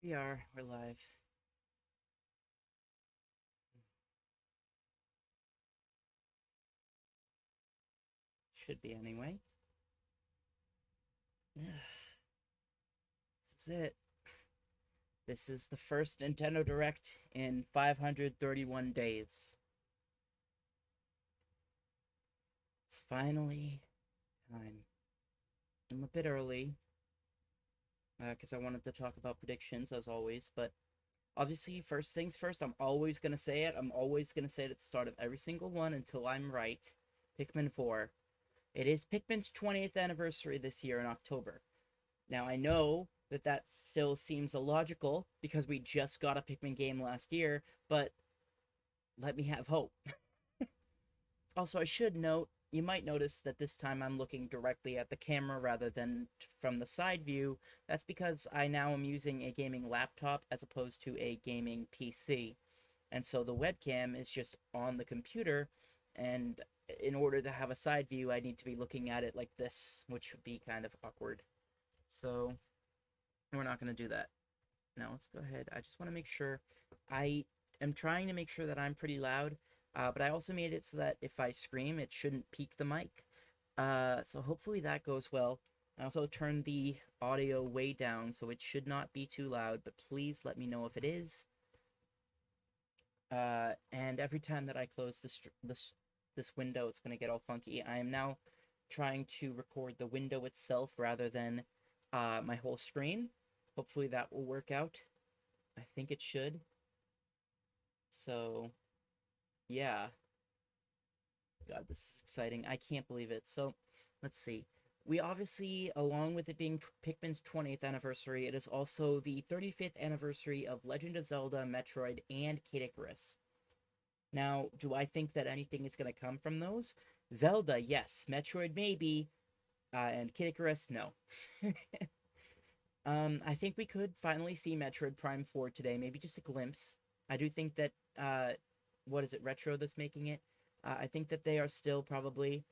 We're live. Should be anyway. This is it. This is the first Nintendo Direct in 531 days. It's finally time. I'm a bit early because I wanted to talk about predictions as always, but obviously, first things first, I'm always going to say it. I'm always going to say it at the start of every single one until I'm right. Pikmin 4. It is Pikmin's 20th anniversary this year in October. Now, I know that that still seems illogical because we just got a Pikmin game last year, but let me have hope. Also, I should note, you might notice that this time I'm looking directly at the camera rather than from the side view. That's because I now am using a gaming laptop as opposed to a gaming PC. And so the webcam is just on the computer, and in order to have a side view, I need to be looking at it like this, which would be kind of awkward. So we're not going to do that. Now let's go ahead. I just want to make sure. I am trying to make sure that I'm pretty loud, but I also made it so that if I scream, it shouldn't peak the mic. So hopefully that goes well. I also turned the audio way down, so it should not be too loud, but please let me know if it is. And every time that I close this window, it's going to get all funky. I am now trying to record the window itself rather than my whole screen. Hopefully that will work out. I think it should. So, yeah. God, this is exciting. I can't believe it. So, let's see. We obviously, along with it being Pikmin's 20th anniversary, it is also the 35th anniversary of Legend of Zelda, Metroid, and Kid Icarus. Now, do I think that anything is going to come from those? Zelda, yes. Metroid, maybe. And Kid Icarus, no. I think we could finally see Metroid Prime 4 today, maybe just a glimpse. I do think that, what is it, Retro that's making it? I think that they are still probably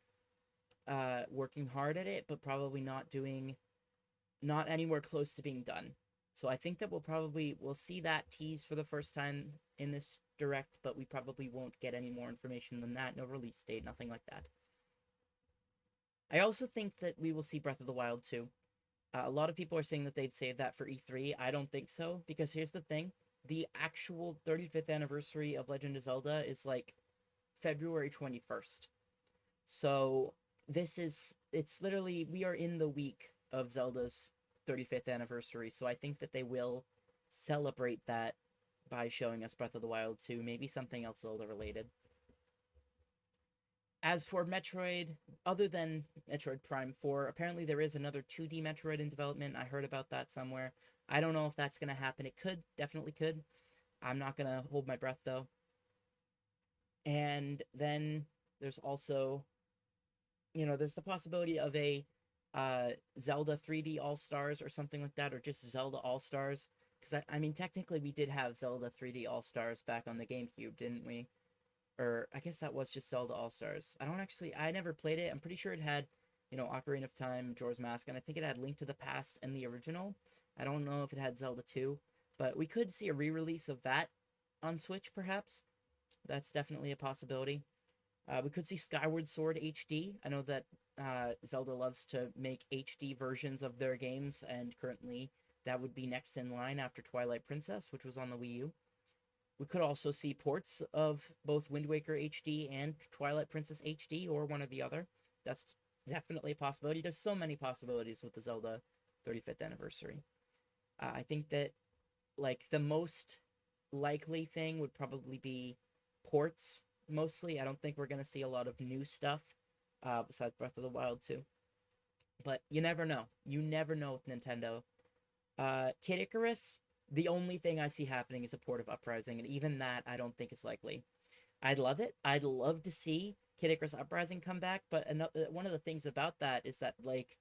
working hard at it, but probably not anywhere close to being done. So I think that we'll see that tease for the first time in this direct, but we probably won't get any more information than that. No release date, nothing like that. I also think that we will see Breath of the Wild 2. A lot of people are saying that they'd save that for E3. I don't think so, because here's the thing. The actual 35th anniversary of Legend of Zelda is like February 21st. So it's literally, we are in the week of Zelda's 35th anniversary. So I think that they will celebrate that by showing us Breath of the Wild 2, maybe something else Zelda related. As for Metroid, other than Metroid Prime 4, apparently there is another 2D Metroid in development. I heard about that somewhere. I don't know if that's going to happen. It could, definitely could. I'm not going to hold my breath, though. And then there's also, there's the possibility of a Zelda 3D All Stars or something like that, or just Zelda All Stars. Because, I mean, technically we did have Zelda 3D All Stars back on the GameCube, didn't we? Or I guess that was just Zelda All Stars. I never played it. I'm pretty sure it had, Ocarina of Time, Majora's Mask, and I think it had Link to the Past and the original. I don't know if it had Zelda 2, but we could see a re-release of that on Switch, perhaps. That's definitely a possibility. We could see Skyward Sword HD. I know that Zelda loves to make HD versions of their games, and currently that would be next in line after Twilight Princess, which was on the Wii U. We could also see ports of both Wind Waker HD and Twilight Princess HD, or one or the other. That's definitely a possibility. There's so many possibilities with the Zelda 35th anniversary. I think that, like, the most likely thing would probably be ports, mostly. I don't think we're going to see a lot of new stuff, besides Breath of the Wild 2. But you never know. You never know with Nintendo. Kid Icarus, the only thing I see happening is a port of Uprising, and even that I don't think is likely. I'd love it. I'd love to see Kid Icarus Uprising come back, but one of the things about that is that, like,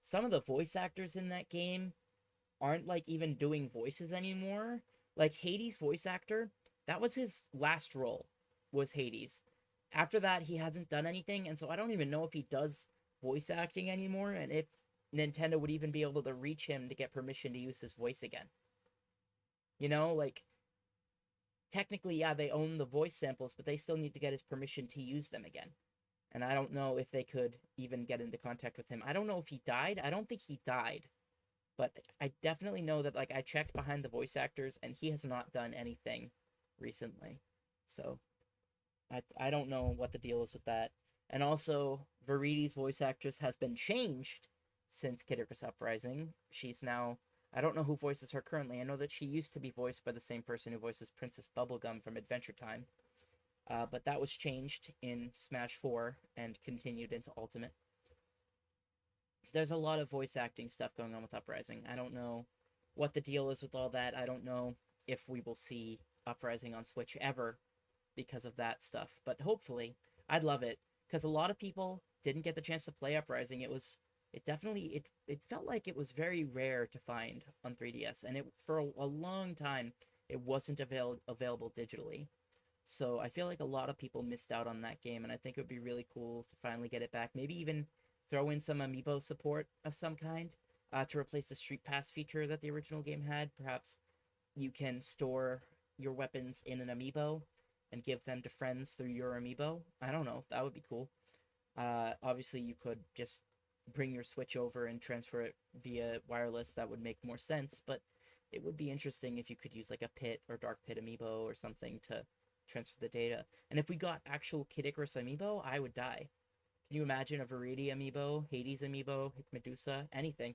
some of the voice actors in that game aren't, like, even doing voices anymore. Like, Hades' voice actor, that was his last role, was Hades. After that, he hasn't done anything, and so I don't even know if he does voice acting anymore, and if Nintendo would even be able to reach him to get permission to use his voice again. You know, like technically, yeah, they own the voice samples, but they still need to get his permission to use them again. And I don't know if they could even get into contact with him. I don't know if he died. I don't think he died, but I definitely know that like I checked behind the voice actors and he has not done anything recently. So I don't know what the deal is with that. And also, Veridi's voice actress has been changed since Kid Icarus Uprising. She's now, I don't know who voices her currently. I know that she used to be voiced by the same person who voices Princess Bubblegum from Adventure Time. But that was changed in Smash 4 and continued into Ultimate. There's a lot of voice acting stuff going on with Uprising. I don't know what the deal is with all that. I don't know if we will see Uprising on Switch ever because of that stuff. But hopefully, I'd love it because a lot of people didn't get the chance to play Uprising. It definitely it felt like it was very rare to find on 3DS, and it for a long time it wasn't available digitally. So I feel like a lot of people missed out on that game, and I think it would be really cool to finally get it back. Maybe even throw in some amiibo support of some kind to replace the Street Pass feature that the original game had. Perhaps you can store your weapons in an amiibo and give them to friends through your amiibo. I don't know. That would be cool. Obviously, you could just bring your Switch over and transfer it via wireless. That would make more sense, but it would be interesting if you could use like a Pit or Dark Pit amiibo or something to transfer the data. And if we got actual Kid Icarus amiibo, I would die. Can you imagine a Viridi amiibo, Hades amiibo, Medusa, anything?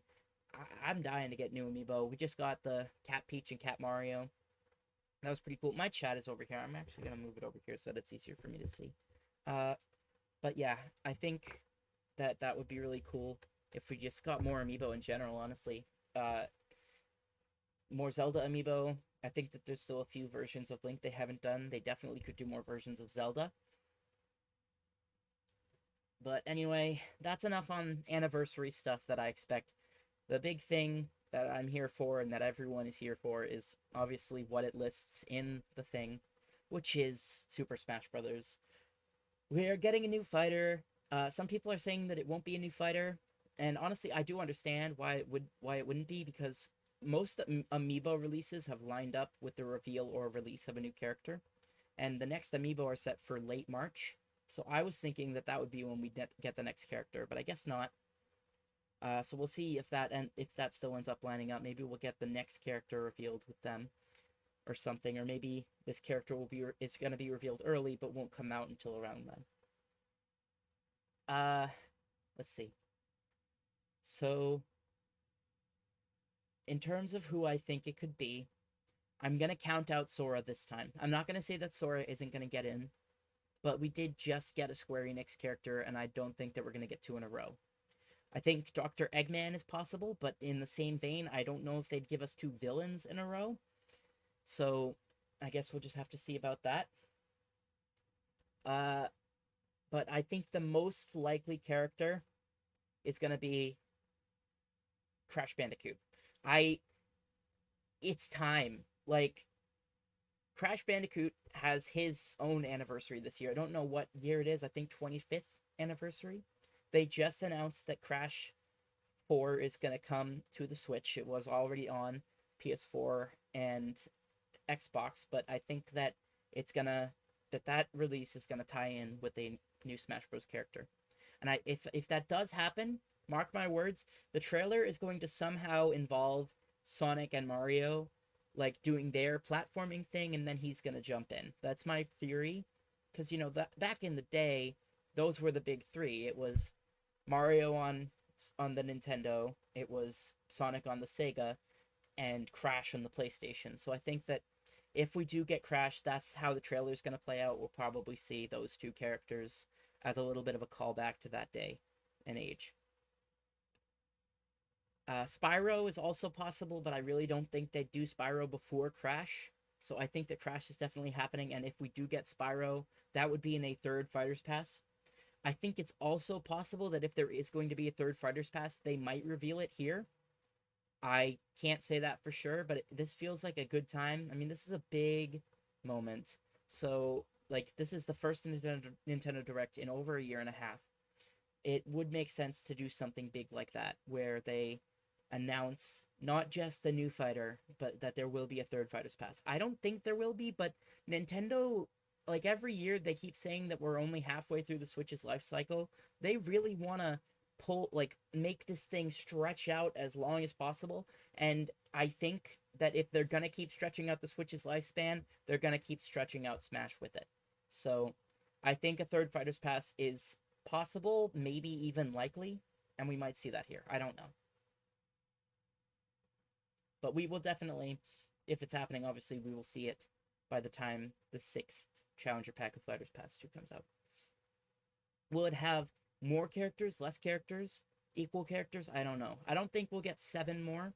I'm dying to get new amiibo. We just got the Cat Peach and Cat Mario. That was pretty cool. My chat is over here. I'm actually gonna move it over here so that it's easier for me to see. Uh, but yeah, I think that that would be really cool if we just got more amiibo in general. Honestly, uh, more Zelda amiibo. I think that there's still a few versions of Link they haven't done. They definitely could do more versions of Zelda. But anyway, that's enough on anniversary stuff that I expect. The big thing that I'm here for and that everyone is here for is obviously what it lists in the thing, which is Super Smash Brothers. We are getting a new fighter. Some people are saying that it won't be a new fighter, and honestly, I do understand why it wouldn't be because most amiibo releases have lined up with the reveal or release of a new character, and the next amiibo are set for late March. So I was thinking that that would be when we get the next character, but I guess not. So we'll see if that still ends up lining up. Maybe we'll get the next character revealed with them or something, or maybe this character it's going to be revealed early but won't come out until around then. Uh, let's see. So in terms of who I think it could be, I'm gonna count out Sora this time. I'm not gonna say that Sora isn't gonna get in, but we did just get a Square Enix character, and I don't think that we're gonna get two in a row. I think Dr. Eggman is possible, but in the same vein, I don't know if they'd give us two villains in a row. So I guess we'll just have to see about that. Uh, but I think the most likely character is gonna be Crash Bandicoot. I It's time. Like Crash Bandicoot has his own anniversary this year. I don't know what year it is. I think 25th anniversary. They just announced that Crash 4 is going to come to the Switch. It was already on PS4 and Xbox, but I think that it's going to that release is going to tie in with a new Smash Bros character. And if that does happen, mark my words, the trailer is going to somehow involve Sonic and Mario like doing their platforming thing and then he's going to jump in. That's my theory cuz you know that back in the day those were the big 3. It was Mario on the Nintendo, it was Sonic on the Sega, and Crash on the PlayStation. So I think that if we do get Crash, that's how the trailer is going to play out. We'll probably see those two characters as a little bit of a callback to that day and age. Spyro is also possible, but I really don't think they'd do Spyro before Crash. So I think that Crash is definitely happening, and if we do get Spyro, that would be in a third Fighters Pass. I think it's also possible that if there is going to be a third Fighters Pass, they might reveal it here. I can't say that for sure, but this feels like a good time. I mean, this is a big moment. So, like, this is the first Nintendo Direct in over a year and a half. It would make sense to do something big like that, where they announce not just a new fighter, but that there will be a third Fighters Pass. I don't think there will be, but Nintendo, like every year, they keep saying that we're only halfway through the Switch's life cycle. They really want to make this thing stretch out as long as possible. And I think that if they're going to keep stretching out the Switch's lifespan, they're going to keep stretching out Smash with it. So I think a third Fighters Pass is possible, maybe even likely, and we might see that here. I don't know. But we will definitely, if it's happening, obviously, we will see it by the time the 6th Challenger Pack of Fighters Pass 2 comes out. Will it have more characters, less characters, equal characters? I don't know. I don't think we'll get 7 more.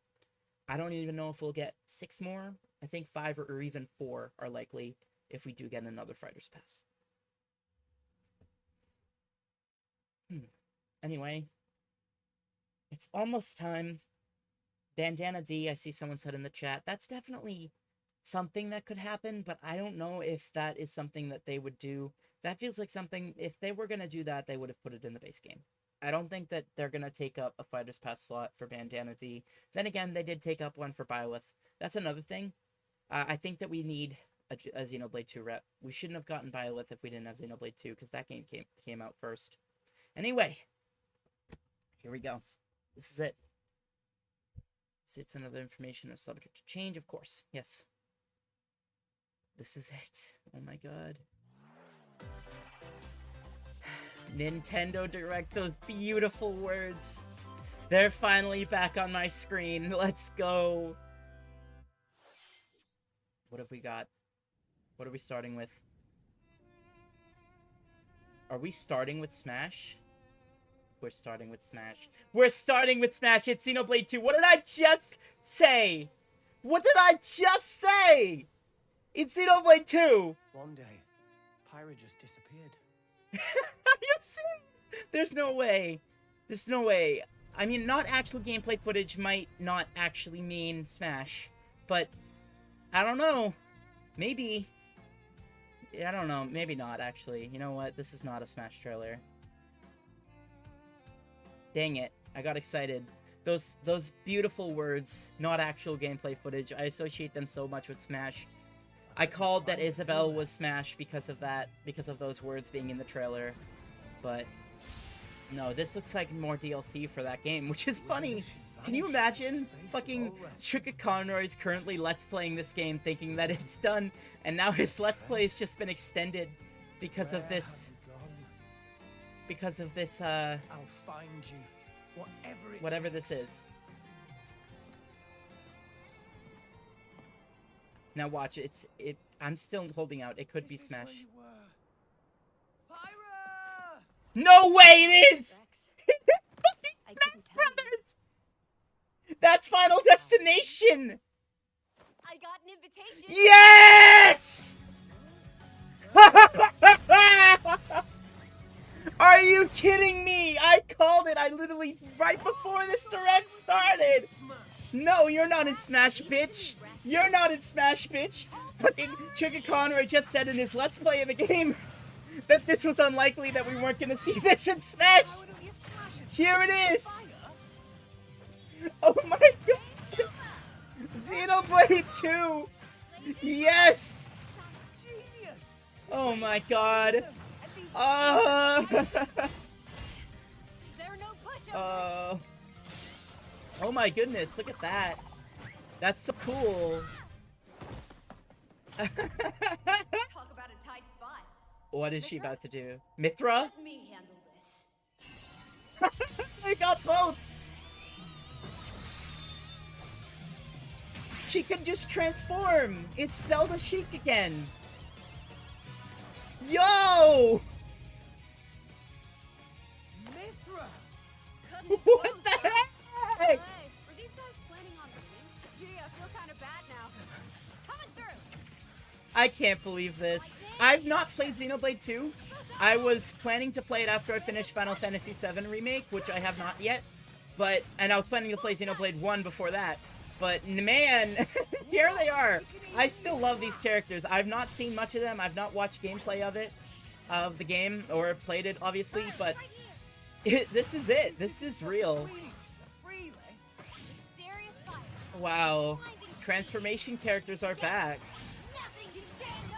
I don't even know if we'll get 6 more. I think 5 or even 4 are likely if we do get another Fighters Pass. Anyway, it's almost time. Bandana D, I see someone said in the chat, that's definitely something that could happen, but I don't know if that is something that they would do. That feels like something, if they were going to do that, they would have put it in the base game. I don't think that they're going to take up a Fighters Pass slot for Bandana D. Then again, they did take up one for Byleth. That's another thing. I think that we need a Xenoblade 2 rep. We shouldn't have gotten Byleth if we didn't have Xenoblade 2, because that game came out first. Anyway, here we go. This is it. It's another information is subject to change, of course. Yes. This is it. Oh my god. Nintendo Direct, those beautiful words. They're finally back on my screen. Let's go. What have we got? What are we starting with? Are we starting with Smash? We're starting with Smash. We're starting with Smash. It's Xenoblade 2. What did I just say? What did I just say? It's Xenoblade 2. One day, Pyra just disappeared. Are you serious? There's no way. There's no way. I mean, not actual gameplay footage might not actually mean Smash, but I don't know. Maybe. I don't know. Maybe not, actually. You know what? This is not a Smash trailer. Dang it. I got excited. Those beautiful words, not actual gameplay footage, I associate them so much with Smash. I called that Isabelle was Smash because of that, because of those words being in the trailer. But no, this looks like more DLC for that game, which is funny. Can you imagine? Fucking Suga Conroy is currently Let's Playing this game thinking that it's done, and now his Let's Play has just been extended because of this. Because of this, I'll find you, whatever this is. Now watch, I'm still holding out. It could be Smash. No way it is! Fucking Smash Brothers! That's Final Destination! I got an invitation. Yes! Are you kidding me? I called it. I literally, right before this direct started. No, you're not in Smash, bitch. You're not in Smash, bitch. Fucking Suga Conroy just said in his Let's Play of the game that this was unlikely that we weren't going to see this in Smash. Here it is. Oh my god. Xenoblade 2. Yes. Oh my god. Oh my goodness, look at that. That's so cool. Talk about a tight spot. What is she about to do? Mithra? Let me handle this. I got both. She could just transform. It's Zelda Chic again. Yo! Mithra! What the heck? Hey, were these guys planning on winning? Gee, I feel kind of bad now. Coming through. I can't believe this. I've not played Xenoblade 2. I was planning to play it after I finished Final Fantasy VII Remake, which I have not yet. And I was planning to play Xenoblade 1 before that. But man, here they are. I still love these characters. I've not seen much of them. I've not watched gameplay of the game, or played it, obviously, but this is it. This is real. Wow. Transformation characters are back. Nothing can stand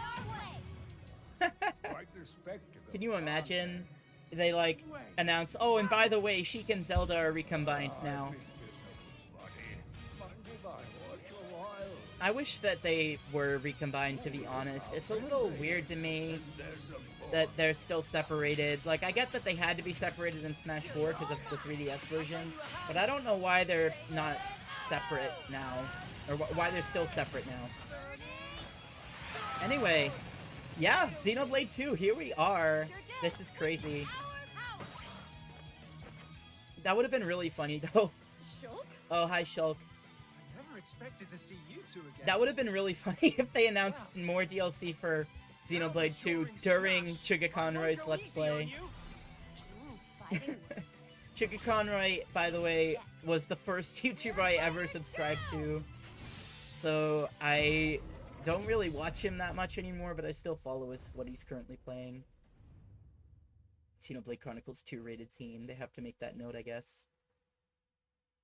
our way. Quite the spectacle. Can you imagine? They, like, announce, oh, and by the way, Sheik and Zelda are recombined now. I wish that they were recombined, to be honest. It's a little weird to me that they're still separated. Like, I get that they had to be separated in Smash 4 because of the 3DS version, but I don't know why they're not separate now, or why they're still separate now. Anyway, yeah, Xenoblade 2, here we are. This is crazy. That would have been really funny, though. Shulk? Oh, hi, Shulk. I never expected to see you two again. That would have been really funny if they announced more DLC for Xenoblade 2 during Sugar Conroy's Let's Play. Sugar Conroy, by the way, was the first YouTuber I ever subscribed to. So I don't really watch him that much anymore, but I still follow what he's currently playing. Xenoblade Chronicles 2 rated teen. They have to make that note, I guess.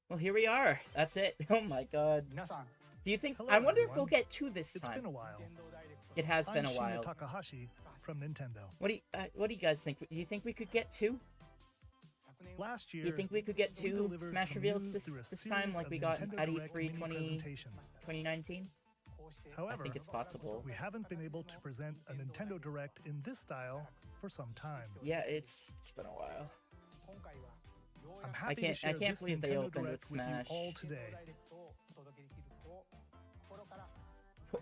Well, here we are. That's it. Oh my god. Do you think... Hello, I wonder if everyone. we'll get 2 this It's time. been a while. It has been a I'm while. Shinya Takahashi from Nintendo. What do you guys think? Do you think we could get 2? Last year, Do you think we could get we 2 delivered Smash some reveals news through a this time series like of we got Nintendo at Direct E3 mini 2019? presentations. However, I think it's possible. we haven't been able to present a Nintendo Direct in this style for some time. Yeah, it's been a while. I'm happy can't- to share I can't this believe they Nintendo opened with Direct with Smash. you all today.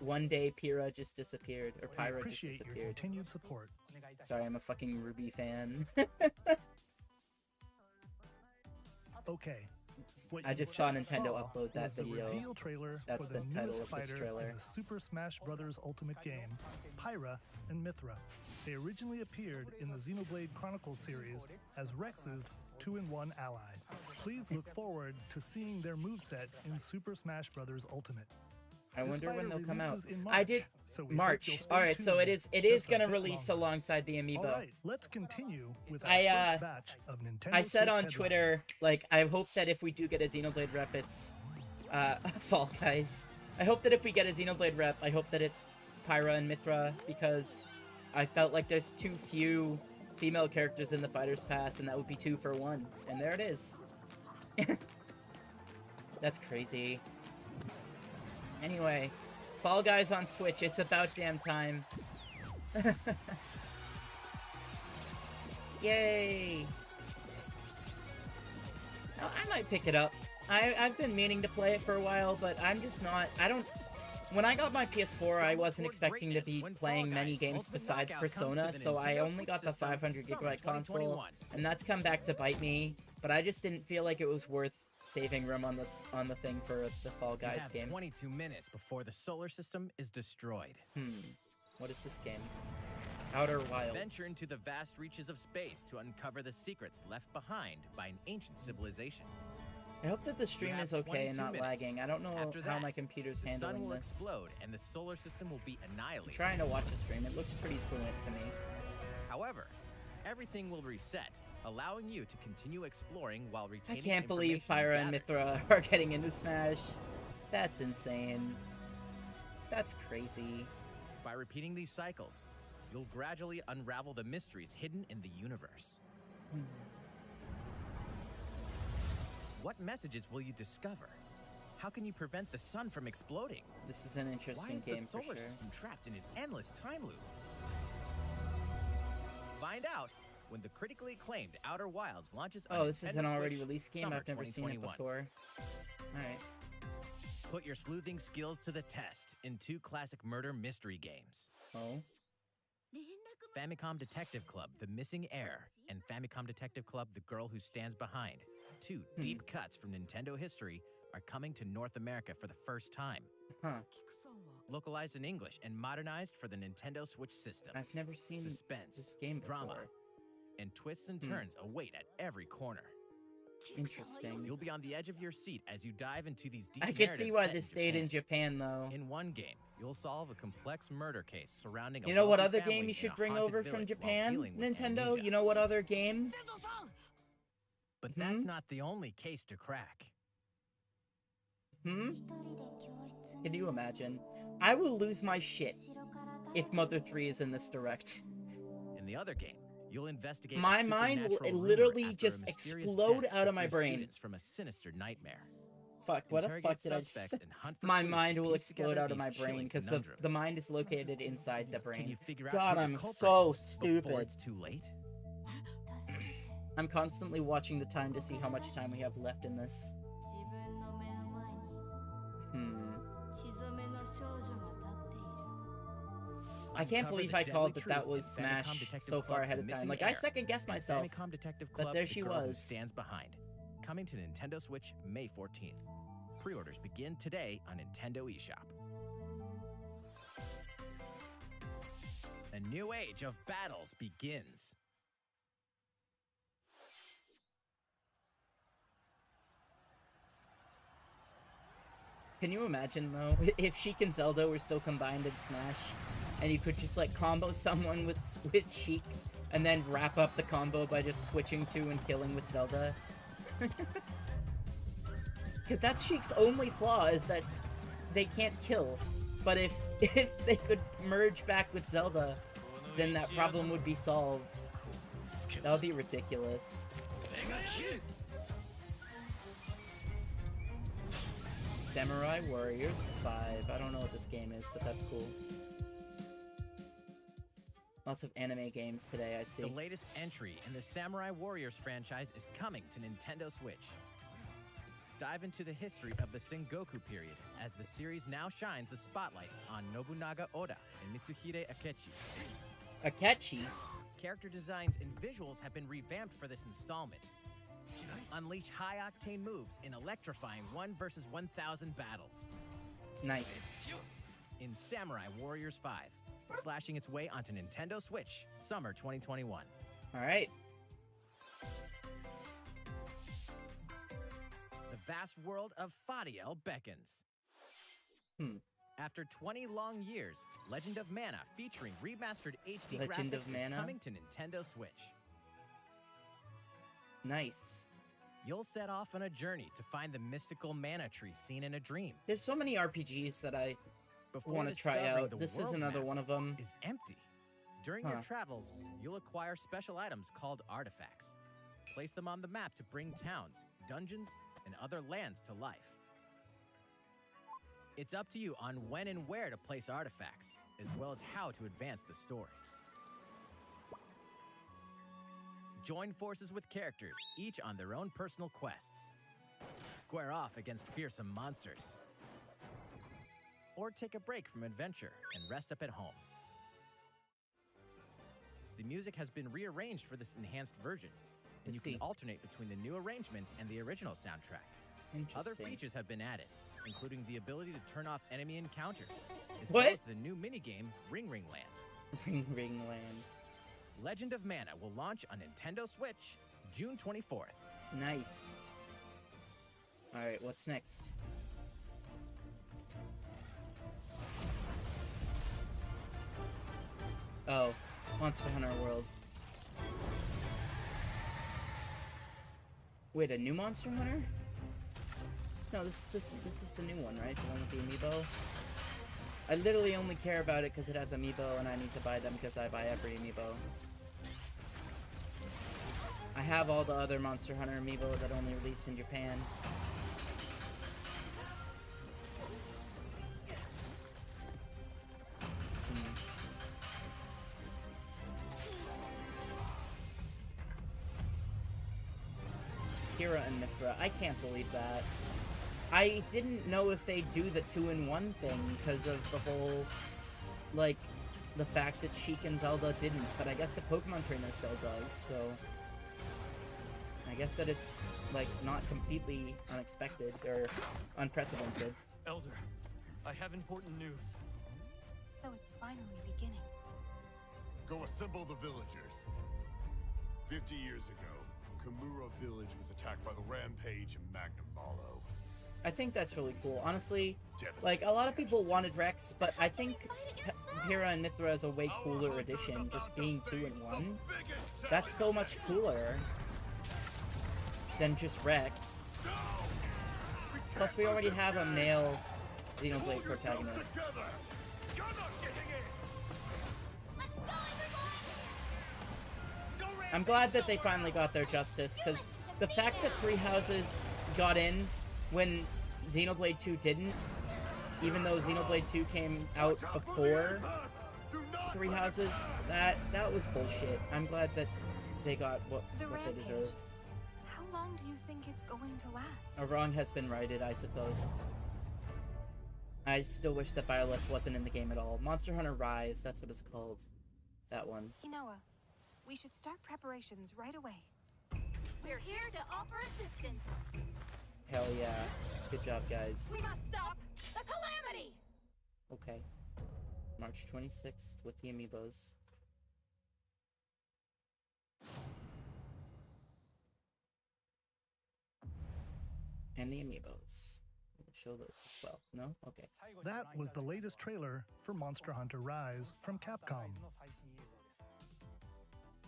One day Pyra just disappeared, or I Pyra just appreciate your disappeared. continued support. Sorry, I'm a fucking Ruby fan. Okay. What I you just saw just Nintendo saw upload that was the video. reveal trailer That's for the the title newest of this fighter trailer. in the Super Smash Bros. Ultimate game, Pyra and Mithra. They originally appeared in the Xenoblade Chronicles series as Rex's 2-in-1 ally. Please look forward to seeing their moveset in Super Smash Bros. Ultimate. I This wonder when fighter they'll come out. releases in I did so we hope March. you'll stay All right, so tuned it is just a gonna bit release longer. alongside the Amiibo. All right, let's continue with our I, first batch of Nintendo I said Switch on Twitter, headlines. like, I hope that if we do get a Xenoblade rep, it's, Fall Guys. I hope that if we get a Xenoblade rep, I hope that it's Pyra and Mithra, because I felt like there's too few female characters in the Fighter's Pass, and that would be 2 for 1. And there it is. That's crazy. Anyway, Fall Guys on Switch, it's about damn time. Yay! Oh, I might pick it up. I've been meaning to play it for a while, but I'm just not... When I got my PS4, I wasn't expecting to be playing many games besides Persona, so I only got the 500GB console, and that's come back to bite me, but I just didn't feel like it was worth saving room on the thing for the Fall You Guys have game. 22 minutes before the solar system is destroyed. What is this game? Outer Wilds. Venture into the vast reaches of space to uncover the secrets left behind by an ancient civilization. I hope that the stream have is okay and 22 not minutes. lagging. I don't know After how that, my computer's The sun handling will this. explode and the solar system will be I'm annihilated. trying to watch a stream. It looks pretty fluent to me. However, everything will reset, allowing you to continue exploring while I retaining can't believe information Pyra and gathered. Mithra are getting into Smash. That's insane. That's crazy. By repeating these cycles, you'll gradually unravel the mysteries hidden in the universe. What messages will you discover? How can you prevent the sun from exploding? This is an Why interesting is game the for solar sure. system trapped in an endless time loop? Find out when the critically acclaimed Outer Wilds launches on Oh, this is Nintendo an already Switch released game? summer I've never seen it 2021. before. Alright. Put your sleuthing skills to the test in 2 classic murder mystery games. Oh. Famicom Detective Club, The Missing Heir, and Famicom Detective Club, The Girl Who Stands Behind. 2 deep cuts from Nintendo history are coming to North America for the first time. Huh. Localized in English and modernized for the Nintendo Switch system. I've never seen Suspense, this game before. drama, and twists and turns await at every corner. Interesting. You'll be on the edge of your seat as you dive into these deep I can see narratives why set this in stayed in Japan. Japan, though. In one game, you'll solve a complex murder case surrounding a You know what wealthy other game family you in should a bring haunted over from village while Japan? dealing with Nintendo? amnesia. You know what other game? But that's not the only case to crack. Hmm? Can you imagine? I will lose my shit if Mother 3 is in this direct. In the other game, you'll investigate My a mind will supernatural rumor literally after a just mysterious explode death out to of my free brain. students from a sinister nightmare. Fuck, what the fuck Interrogate did I just suspects say? and hunt for My clues mind to will piece explode together out of these my brain chilling because the conundrums. mind is located inside the Can you brain. figure out God, who the I'm culprit so is before stupid. it's too late? I'm constantly watching the time to see how much time we have left in this. I can't Uncover believe the I called deadly that truth was in Smash Famicom Detective so far Club, ahead The of time. Missing Like, I Heir, second-guessed and myself. Famicom Detective but Club, there The she Girl Who was. Stands Behind. Coming to Nintendo Switch May 14th. Pre-orders begin today on Nintendo eShop. A new age of battles begins. Can you imagine, though, if Sheik and Zelda were still combined in Smash, and you could just, like, combo someone with Sheik, and then wrap up the combo by just switching to and killing with Zelda? Because that's Sheik's only flaw, is that they can't kill. But if they could merge back with Zelda, then that problem would be solved. That would be ridiculous. Samurai Warriors 5. I don't know what this game is, but that's cool. Lots of anime games today, I see. The latest entry in the Samurai Warriors franchise is coming to Nintendo Switch. Dive into the history of the Sengoku period as the series now shines the spotlight on Nobunaga Oda and Mitsuhide Akechi. Akechi? Character designs and visuals have been revamped for this installment. Unleash high-octane moves in electrifying 1 versus 1,000 battles. Nice. In Samurai Warriors 5, slashing its way onto Nintendo Switch, summer 2021. Alright. The vast world of Fadiel beckons. After 20 long years, Legend of Mana featuring remastered HD Legend of graphics Mana? is coming to Nintendo Switch. Nice. You'll set off on a journey to find the mystical mana tree seen in a dream. There's so many RPGs that I Before want to try discovering out. the This is world another map one of them. is empty. During your travels, you'll acquire special items called artifacts. Place them on the map to bring towns, dungeons, and other lands to life. It's up to you on when and where to place artifacts, as well as how to advance the story. Join forces with characters, each on their own personal quests. Square off against fearsome monsters. Or take a break from adventure and rest up at home. The music has been rearranged for this enhanced version, and you can alternate between the new arrangement and the original soundtrack. Other features have been added, including the ability to turn off enemy encounters, as well as the new minigame Ring Ring Land. Ring Ring Land. Legend of Mana will launch on Nintendo Switch June 24th. Nice. Alright, what's next? Oh, Monster Hunter Worlds. Wait, a new Monster Hunter? No, this is the new one, right? The one with the amiibo? I literally only care about it because it has amiibo and I need to buy them because I buy every amiibo. I have all the other Monster Hunter amiibo that only release in Japan. Kira and Mithra. I can't believe that. I didn't know if they'd do the 2-in-1 thing because of the whole, like, the fact that Sheik and Zelda didn't, but I guess the Pokemon trainer still does, so I guess that it's, like, not completely unexpected or unprecedented. Elder, I have important news. So it's finally beginning. Go assemble the villagers. 50 years ago, Kamura village was attacked by the Rampage and Magnum Malo. I think that's really cool. Honestly, like, a lot of people wanted Rex, but I think Hera and Mithra is a way cooler addition, just being 2-in-1. That's so much cooler than just Rex. Plus, we already have a male Xenoblade protagonist. Together. You're not getting it! Let's go, everyone! I'm glad that they finally got their justice, because the fact that Three Houses got in when Xenoblade 2 didn't, even though Xenoblade 2 came out before Three Houses, that was bullshit. I'm glad that they got what they deserved. How long do you think it's going to last? A wrong has been righted, I suppose. I still wish that Byleth wasn't in the game at all. Monster Hunter Rise, that's what it's called. That one. Inoa, we should start preparations right away. We're here to offer assistance. Hell yeah. Good job, guys. We must stop the calamity. Okay. March 26th with the amiibos. And the amiibos. We'll show those as well. No? Okay. That was the latest trailer for Monster Hunter Rise from Capcom.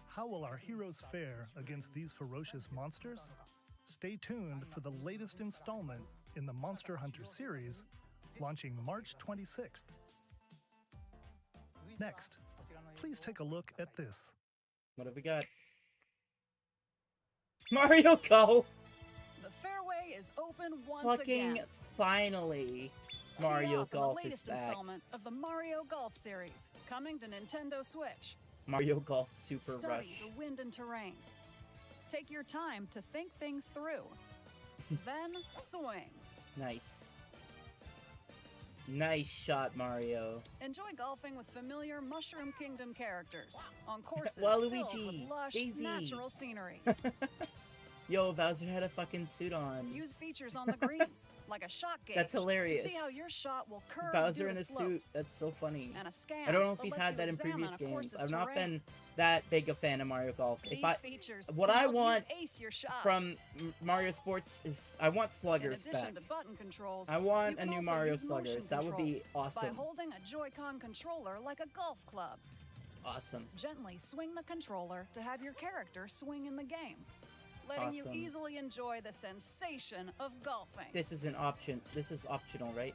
How will our heroes fare against these ferocious monsters? Stay tuned for the latest installment in the Monster Hunter series, launching March 26th. Next, please take a look at this. What have we got? Mario Golf! The fairway is open once Fucking again. finally, Tee Mario off in Golf the is latest back. installment of the Mario Golf series, coming to Nintendo Switch. Mario Golf Super Study Rush. the wind and terrain. Take your time to think things through. Then swing. Nice. Nice shot, Mario. Enjoy golfing with familiar Mushroom Kingdom characters on courses Waluigi, filled with lush, Daisy. natural scenery. Yo, Bowser had a fucking suit on. Use features on the greens, like a shot gauge. That's hilarious. To see how your shot will curve Bowser due in to a suit. slopes. That's so funny. And a scan I don't know if that he's lets had you that in examine previous a games. course's I've not terrain. been that big a fan of Mario Golf. These If I, features what can I help you want ace your shots. from Mario Sports is I want In sluggers addition back. to button controls, I want you a can new also Mario use motion sluggers. That would be controls awesome. By holding a Joy-Con controller like a golf club. Awesome. Gently swing the controller to have your character swing in the game, letting you Awesome. easily enjoy the sensation of golfing. This is an option. This is optional, right?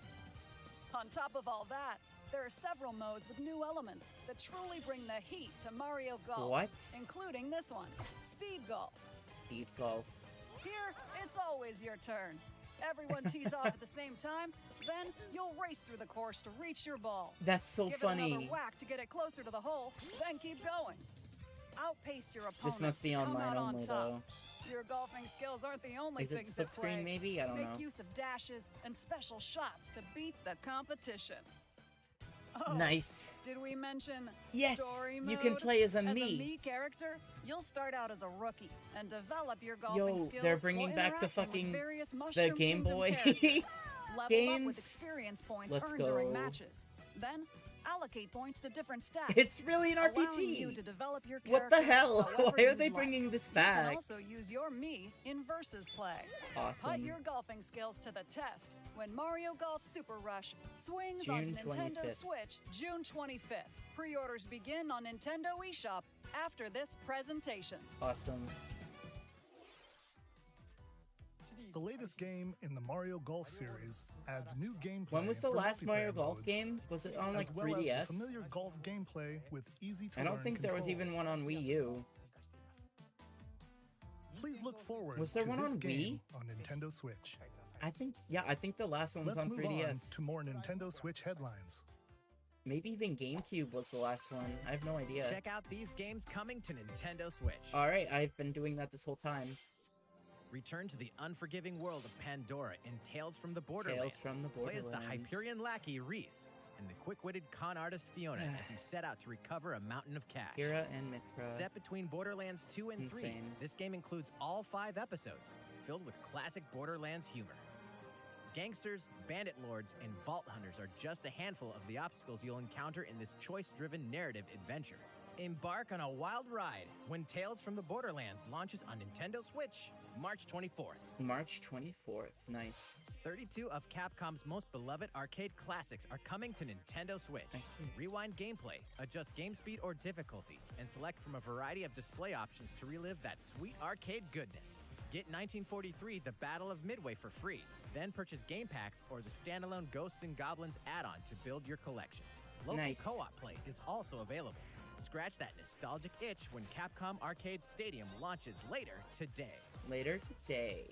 On top of all that, there are several modes with new elements that truly bring the heat to Mario Golf. What? Including this one, Speed Golf. Speed golf. Here, it's always your turn. Everyone tees off at the same time, then you'll race through the course to reach your ball. That's so Give it another funny. whack to get it closer to the hole, then keep going. Outpace your opponents. This must be to come online out on only, top. though. Your golfing skills aren't the only Is it things split at play. screen, maybe? I don't Make know. use of dashes and special shots to beat the competition. Oh, Nice. did we mention Yes, story mode? you can play as a As a Mii. Mii character, you'll start out as a rookie and develop your golfing Yo, skills they're bringing while back the interacting with fucking- various the Mushroom Game Kingdom Boy characters. Level up with games. experience points Let's earned during go. matches. Then allocate points to different stats. It's really an allowing you RPG. to develop your What the character hell? however Why are you'd they like. bringing this You back? can also use your Mii in versus play. Put Awesome. your golfing skills to the test when Mario Golf Super Rush swings June on Nintendo 25th. Switch June 25th. Pre-orders begin on Nintendo eShop after this presentation. Awesome. The latest game in the Mario Golf series adds new gameplay. When was the for last Mario multiplayer Golf modes, game? Was it on like as well as the 3DS? familiar golf gameplay with easy to I don't learn think there was even controls. one on Wii U. Please look forward Was there to one this on game Wii? on Nintendo Switch. I think the last one was Let's on move 3DS. on to more Nintendo Switch headlines. Maybe even GameCube was the last one. I have no idea. Check out these games coming to Nintendo Switch. All right, I've been doing that this whole time. Return to the unforgiving world of Pandora in Tales from the Borderlands. from the Play as the Borderlands. Hyperion lackey Reese and the quick-witted con artist Fiona as you set out to recover a mountain of cash. Kira and Mithra. Set between Borderlands 2 and 3, Insane. this game includes all 5 episodes, filled with classic Borderlands humor. Gangsters, bandit lords, and vault hunters are just a handful of the obstacles you'll encounter in this choice-driven narrative adventure. Embark on a wild ride when Tales from the Borderlands launches on Nintendo Switch, March 24th. March 24th. Nice. 32 of Capcom's most beloved arcade classics are coming to Nintendo Switch. I see. Rewind gameplay, adjust game speed or difficulty, and select from a variety of display options to relive that sweet arcade goodness. Get 1943 The Battle of Midway for free. Then purchase game packs or the standalone Ghosts and Goblins add-on to build your collection. Local Nice. co-op play is also available. Scratch that nostalgic itch when Capcom Arcade Stadium launches later today. Later today.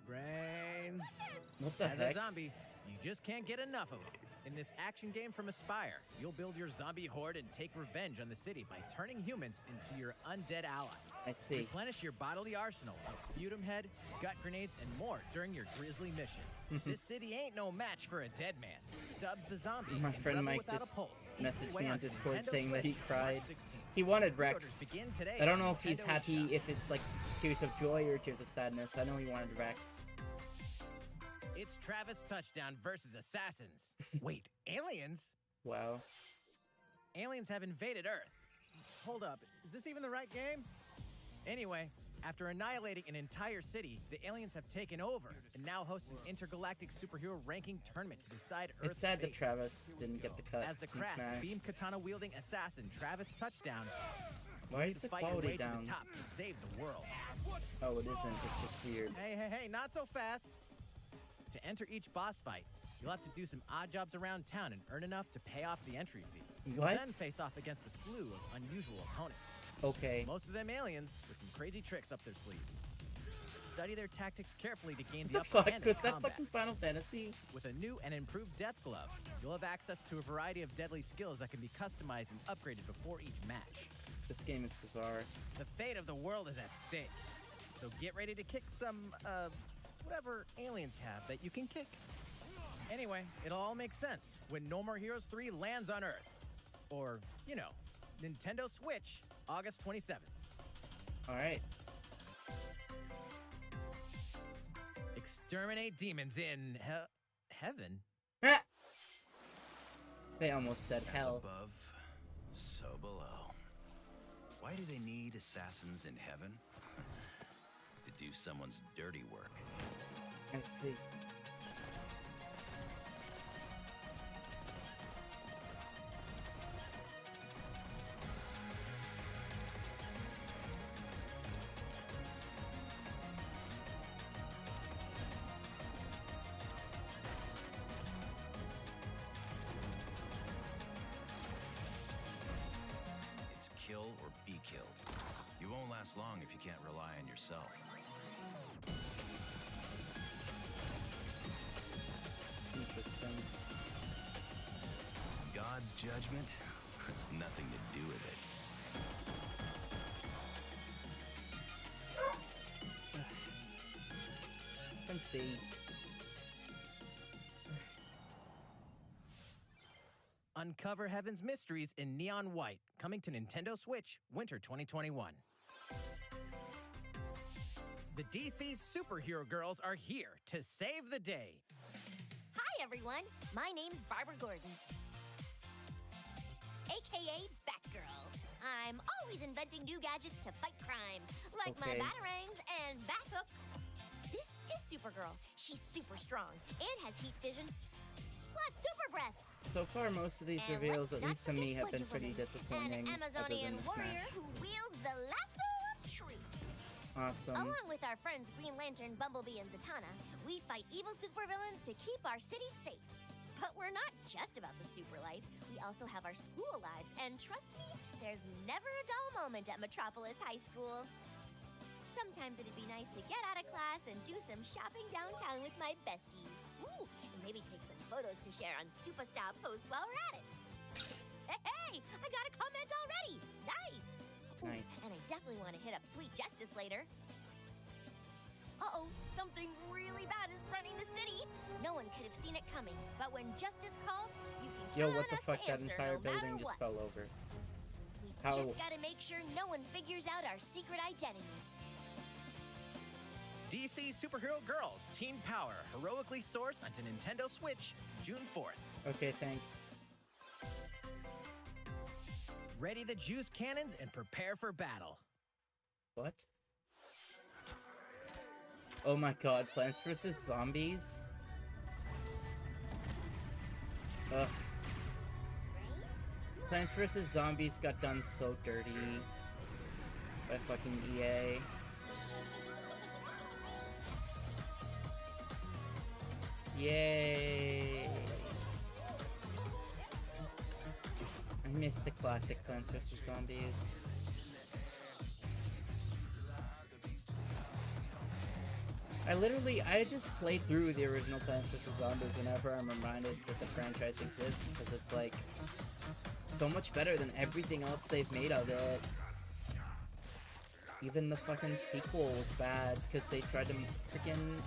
Brains. What the As heck? a zombie, you just can't get enough of them. In this action game from Aspire, you'll build your zombie horde and take revenge on the city by turning humans into your undead allies. I see. Replenish your bodily arsenal of sputum head, gut grenades, and more during your grisly mission. This city ain't no match for a dead man. Stubbs the zombie. My in friend Rebel Mike Without a just Pulse eats messaged his way me on onto Discord Nintendo saying that he Switch cried. March 16th. He wanted Pre-orders Rex. begin today I don't on know if he's Nintendo happy, eShop. if it's like tears of joy or tears of sadness. I know he wanted Rex. It's Travis Touchdown versus Assassins. Wait, aliens? Wow. Aliens have invaded Earth. Hold up, is this even the right game? Anyway, after annihilating an entire city, the aliens have taken over and now host an intergalactic superhero ranking tournament to decide Earth's It's sad that fate. Travis didn't get the cut As the in crass Smash. beam katana wielding assassin Travis Touchdown, Why is the fight your quality way to down? the top to save the world. Oh, it isn't. It's just weird. Hey, not so fast. To enter each boss fight, you'll have to do some odd jobs around town and earn enough to pay off the entry fee. You'll What? then face off against a slew of unusual opponents. Okay. Most of them aliens with some crazy tricks up their sleeves. Study their tactics carefully to gain What the the upper fuck? hand Was in that combat. fucking Final Fantasy? With a new and improved death glove, you'll have access to a variety of deadly skills that can be customized and upgraded before each match. This game is bizarre. The fate of the world is at stake. So get ready to kick some, whatever aliens have that you can kick. Anyway, it'll all make sense when No More Heroes 3 lands on Earth. Or, you know, Nintendo Switch, August 27th. Alright. Exterminate demons in heaven. Ah! They almost said As hell. above, so below. Why do they need assassins in heaven? To do someone's dirty work. I see. It's kill or be killed. You won't last long if you can't rely on yourself. Interesting. God's judgment has nothing to do with it. Let's see. Uncover Heaven's mysteries in neon white, coming to Nintendo Switch, winter 2021. The DC superhero girls are here to save the day. Hi, everyone. My name's Barbara Gordon, aka Batgirl. I'm always inventing new gadgets to fight crime, like my Okay. batarangs and Bathook. This is Supergirl. She's super strong and has heat vision, plus super breath. So far, most of these And reveals, let's at not least to me, forget have been Wonder pretty Woman, disappointing. an Other Amazonian than the warrior Smash. who wields the lasso of truth. Awesome. Along with our friends Green Lantern, Bumblebee, and Zatanna, we fight evil supervillains to keep our city safe. But we're not just about the super life. We also have our school lives, and trust me, there's never a dull moment at Metropolis High School. Sometimes it'd be nice to get out of class and do some shopping downtown with my besties. Ooh, and maybe take some photos to share on Superstar Post while we're at it. Hey, I got a comment already. Nice. Ooh, Nice. And I definitely want to hit up Sweet Justice later. Uh-oh, something really bad is threatening the city. No one could have seen it coming, but when justice calls, you can Yo, count what on the us fuck? to That answer entire no matter building just what. fell over. We've How? just got to make sure no one figures out our secret identities. DC Superhero Girls Teen Power heroically soars onto Nintendo Switch, June 4th. Okay, thanks. Ready the juice cannons and prepare for battle. What? Oh my god, Plants vs. Zombies? Ugh. Plants vs. Zombies got done so dirty by fucking EA. Yay! I miss the classic Plants vs. Zombies. I just play through the original Plants vs. Zombies whenever I'm reminded that the franchise exists, because it's like so much better than everything else they've made of it. Even the fucking sequel was bad because they tried to freaking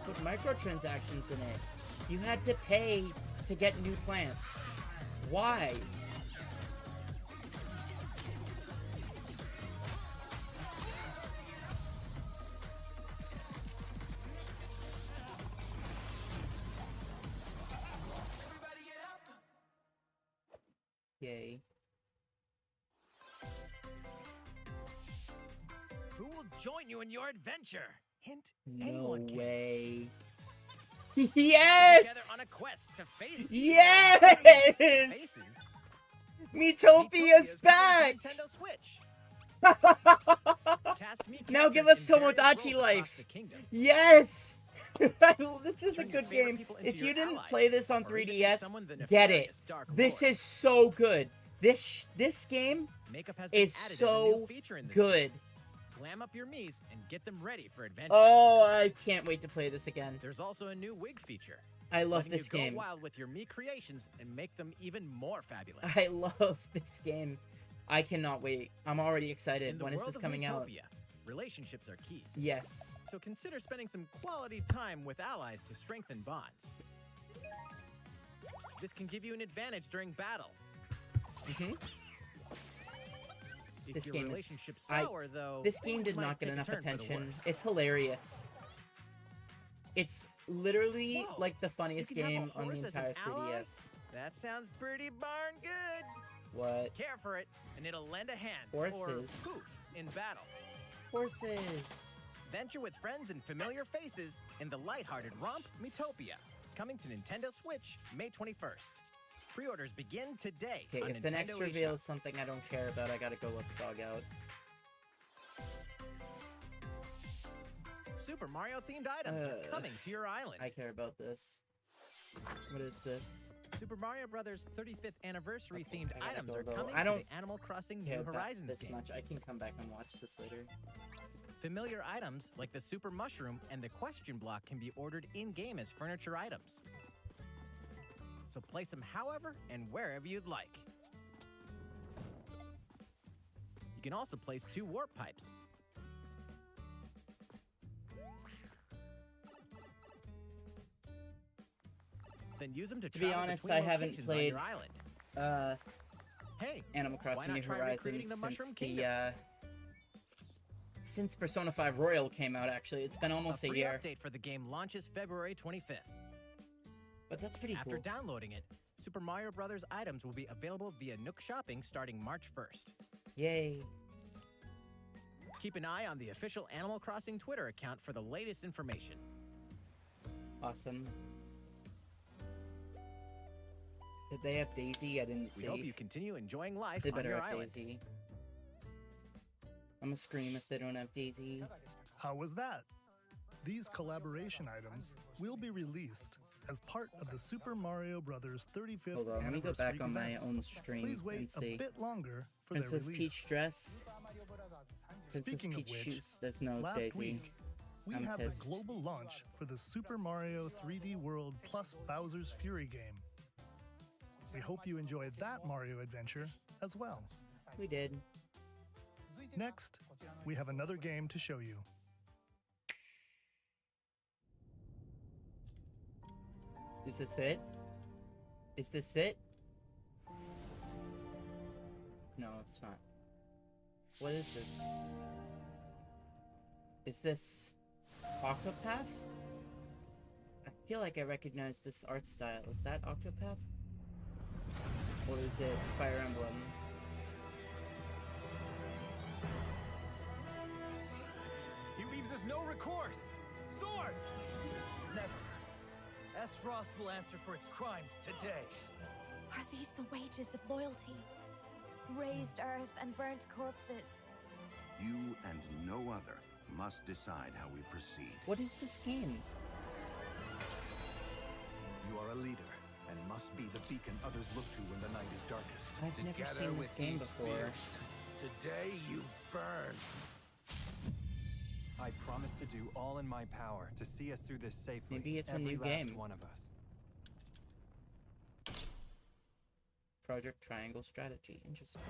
put microtransactions in it. You had to pay to get new plants. Why? Yay. Who will join you in your adventure? Hint, No anyone can. way. Together Yes! on a quest to face Yes! faces. Metopia's coming back! to Nintendo Switch. Cast me Now give characters us in various Tomodachi roles across life. the kingdom. Yes! This is a Turn your good favorite game. people into If you your didn't allies, play this on or even 3DS, someone the get it. nefarious Dark This Lord. is so good. This game Makeup has been is added as a new so feature in this good. game. Glam up your Miis and get them ready for adventure. Oh, I can't wait to play this again. There's also a new wig feature. I love letting this you game. Go wild with your Mii creations and make them even more fabulous. I love this game. I cannot wait. I'm already excited. In the When is world this of coming out? Miitopia, relationships are key. Yes. So consider spending some quality time with allies to strengthen bonds. This can give you an advantage during battle. Mm-hmm. If This your game is. relationship's sour, though, This game did things not might get take a enough turn for the attention. worse. It's hilarious. It's literally Whoa, like the funniest you can have a game on the horse as an entire ally? 3DS. That sounds pretty darn good. What? Care for it, and it'll lend a hand. Horses. Or poof in battle. Horses. Venture with friends and familiar faces in the lighthearted romp Miitopia. Coming to Nintendo Switch May 21st. Pre-orders begin today. Okay, on if the next Nintendo reveal eShop. is something I don't care about, I gotta go let the dog out. Super Mario themed items are coming to your island. I care about this. What is this? Super Mario Brothers 35th anniversary themed I gotta items go, are though. coming I to don't the Animal Crossing care New about Horizons this game. much. I can come back and watch this later. Familiar items like the Super Mushroom and the Question Block can be ordered in-game as furniture items. So place them however and wherever you'd like. You can also place 2 warp pipes. Then use them to To be travel honest, between I haven't locations played on your island. Hey, Animal Crossing not New try recreating Horizons the Mushroom since Kingdom? since Persona 5 Royal came out. Actually, it's been almost a free year. update for the game launches February 25th. But that's pretty After cool. downloading it, Super Mario Brothers items will be available via Nook Shopping starting March 1st. Yay. Keep an eye on the official Animal Crossing Twitter account for the latest information. Awesome. Did they have Daisy? I didn't We see. hope you continue enjoying life They on better your have island. Daisy. I'm gonna scream if they don't have Daisy. How was that? These collaboration items will be released as part of the Super Mario Bros. 35th Hold on, let me anniversary go back on my events. own stream Please wait and see. a bit longer for Princess their release. Peach dress. Princess Speaking Peach of which, shoes. There's no last Daisy. week, we I'm had pissed. the global launch for the Super Mario 3D World plus Bowser's Fury game. We hope you enjoyed that Mario adventure as well. We did. Next, we have another game to show you. Is this it? Is this it? No, it's not. What is this? Is this Octopath? I feel like I recognize this art style. Is that Octopath? Or is it Fire Emblem? He leaves us no recourse. Swords! Never. S-Frost will answer for its crimes today. Are these the wages of loyalty? Raised earth and burnt corpses. You and no other must decide how we proceed. What is this game? are a leader and must be the beacon others look to when the night is darkest. I've never Together seen this with game these before. spirits, today you burn. I promise to do all in my power to see us through this safely. Maybe it's a every new last game. one of us. Project Triangle Strategy. Interesting.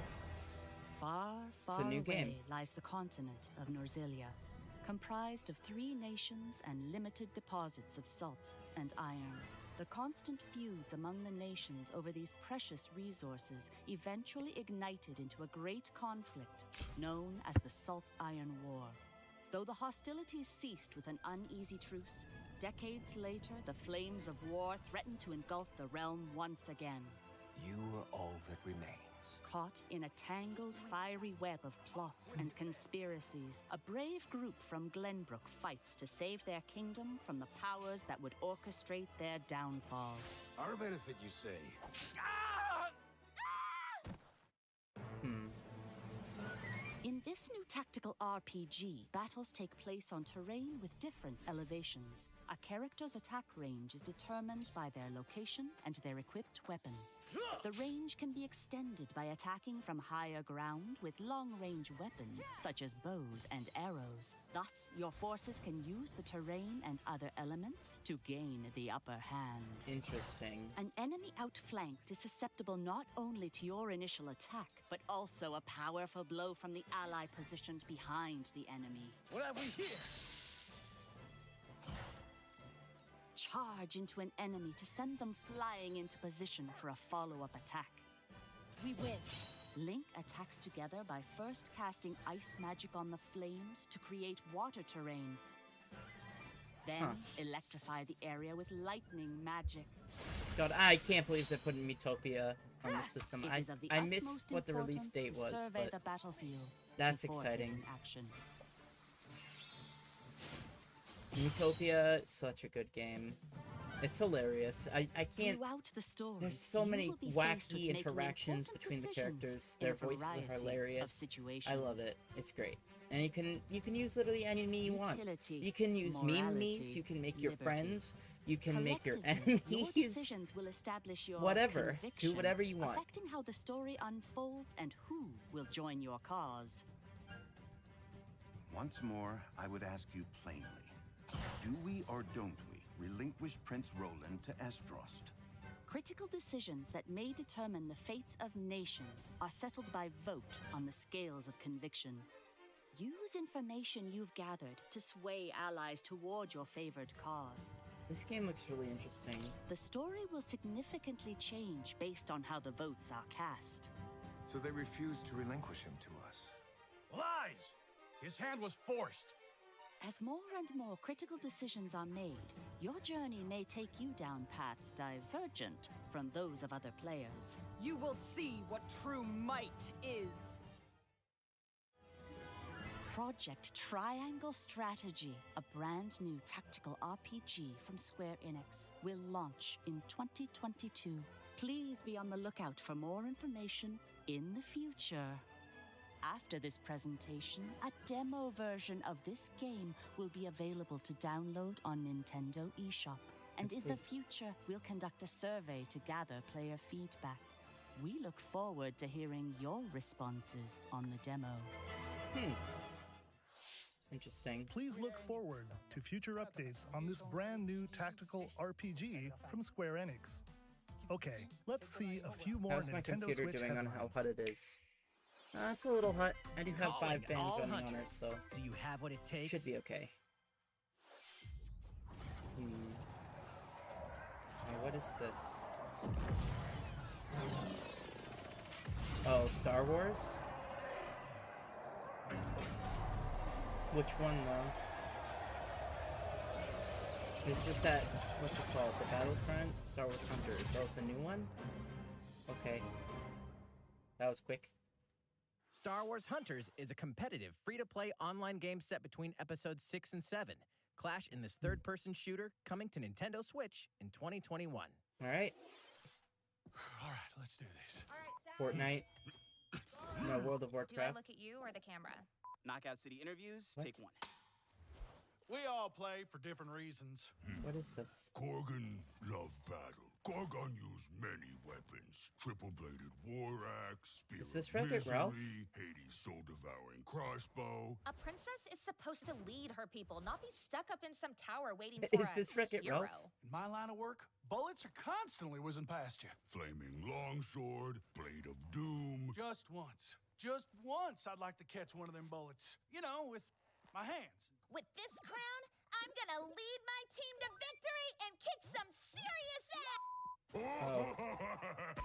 Far, It's a far new away game. lies the continent of Norzilia, comprised of 3 nations and limited deposits of salt and iron. The constant feuds among the nations over these precious resources eventually ignited into a great conflict known as the Salt Iron War. Though the hostilities ceased with an uneasy truce, decades later the flames of war threatened to engulf the realm once again. You are all that remains. Caught in a tangled, fiery web of plots and conspiracies, a brave group from Glenbrook fights to save their kingdom from the powers that would orchestrate their downfall. Our benefit, you say? In this new tactical RPG, battles take place on terrain with different elevations. A character's attack range is determined by their location and their equipped weapon. The range can be extended by attacking from higher ground with long-range weapons, such as bows and arrows. Thus, your forces can use the terrain and other elements to gain the upper hand. Interesting. An enemy outflanked is susceptible not only to your initial attack, but also a powerful blow from the ally positioned behind the enemy. What have we here? Charge into an enemy to send them flying into position for a follow-up attack. We win. Link attacks together by first casting ice magic on the flames to create water terrain. Then electrify the area with lightning magic. God, I can't believe they're putting Metopia on the system. It is of the I utmost missed what the release importance date to was, survey but the battlefield that's before exciting. taking action. Metopia is such a good game. It's hilarious. I can't. Throughout the story, There's so you many will be faced with wacky making interactions important between the decisions characters. in Their a voices are variety hilarious. of situations. I love it. It's great. And you can use literally any me you want. Utility, You can use meme morality, me's. You can make your liberty. friends. You can make your Collectively, your enemies. decisions will establish your Whatever. Do conviction, whatever you want. affecting how the story unfolds and who will join your cause. Once more, I would ask you plainly. Do we or don't we relinquish Prince Roland to Esfrost? Critical decisions that may determine the fates of nations are settled by vote on the scales of conviction. Use information you've gathered to sway allies toward your favored cause. This game looks really interesting. The story will significantly change based on how the votes are cast. So they refuse to relinquish him to us. Lies! His hand was forced. As more and more critical decisions are made, your journey may take you down paths divergent from those of other players. You will see what true might is. Project Triangle Strategy, a brand new tactical RPG from Square Enix, will launch in 2022. Please be on the lookout for more information in the future. After this presentation, a demo version of this game will be available to download on Nintendo eShop. And in the future, we'll conduct a survey to gather player feedback. We look forward to hearing your responses on the demo. Interesting. Please look forward to future updates on this brand new tactical RPG from Square Enix. Okay, let's see a few more How's my Nintendo computer Switch doing on headlines. how hot it is? It's a little hot. I do have 5 Calling fans all running on it, hunters. so Do you have what it takes? should be okay. Now, what is this? Oh, Star Wars? Which one, though? This is that, what's it called? The Battlefront? Star Wars Hunters. Oh, it's a new one? Okay. That was quick. Star Wars Hunters is a competitive, free-to-play online game set between episodes 6 and 7. Clash in this third-person shooter coming to Nintendo Switch in 2021. All right. All right, let's do this. All right, Fortnite. No, World of do I Warcraft. look at you or the camera? Knockout City interviews, What? take 1. We all all play for different reasons. What is this? Korgan love battle. Korgan use many weapons. Triple-bladed war axe, spear Is this of Wreck-It Ralph? misery, Hades soul-devouring crossbow. A princess is supposed to lead her people, not be stuck up in some tower waiting for Is this Wreck-It hero. Ralph? In my line of work, bullets are constantly whizzing past you. Flaming longsword, blade of doom. Just once. Just once I'd like to catch one of them bullets. You know, with my hands. With this crown, I'm gonna lead my team to victory and kick some serious ass!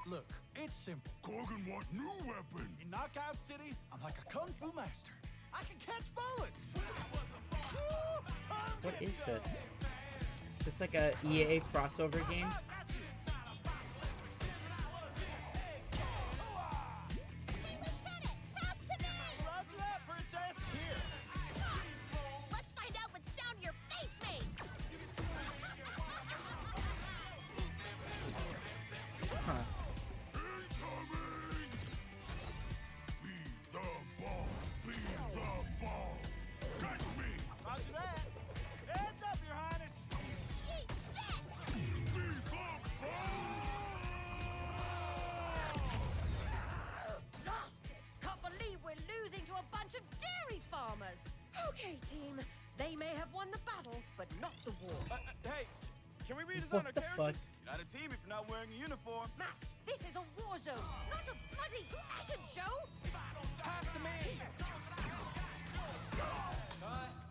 Look, it's simple. Korgan want new weapon. In Knockout City, I'm like a kung fu master. I can catch bullets. What is this? Is this like a EA crossover game? Roger that, princess. Here. Let's find out what sound your face makes! Huh. Be the ball. Be the ball. Catch me. Roger that. Heads up, your highness. Eat this! Be the ball. Lost it! Can't believe we're losing to a bunch of dairy farmers. Okay, team. They may have won the battle, but not the war. Hey, can we redesign What our the characters? fuck? You're not a team if you're not wearing a uniform. Max, this is a war zone, not a bloody fashion show. Pass to me.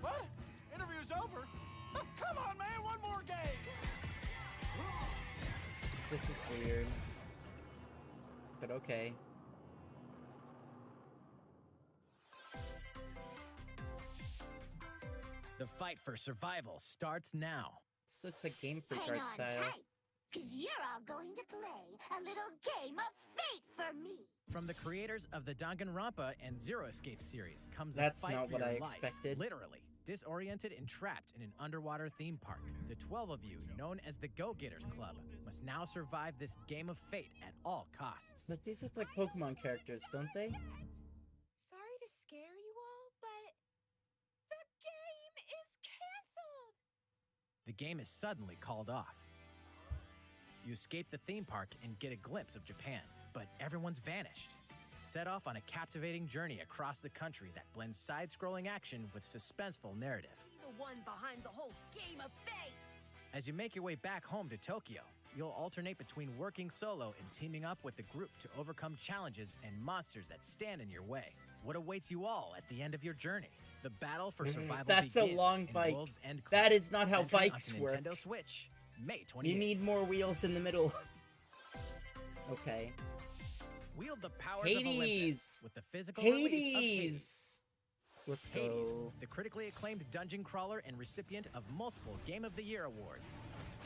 What? Interview's over? Oh, come on, man. One more game. This is weird. But okay. The fight for survival starts now. This looks like Game Freak Hang art on style. tight, because you're all going to play a little game of fate for me. From the creators of the Danganronpa and Zero Escape series comes That's a fight not for what your I life, expected. literally. Disoriented and trapped in an underwater theme park, the 12 of you, known as the Go-Getters Club, must now survive this game of fate at all costs. But these look like Pokemon characters, don't they? Sorry to scare you all, but the game is canceled. The game is suddenly called off. You escape the theme park and get a glimpse of Japan, but everyone's vanished. Set off on a captivating journey across the country that blends side-scrolling action with suspenseful narrative. Be the one behind the whole game of fate. As you make your way back home to Tokyo, you'll alternate between working solo and teaming up with the group to overcome challenges and monsters that stand in your way. What awaits you all at the end of your journey? The battle for survival That's a begins long in bike. World's End Club. That is not how Entering bikes onto work. Nintendo Switch, May 28th. You need more wheels in the middle. Okay. Wield the powers of Olympus Hades! with the physical release of Hades. Hades! Let's Hades, go. the critically acclaimed dungeon crawler and recipient of multiple Game of the Year awards.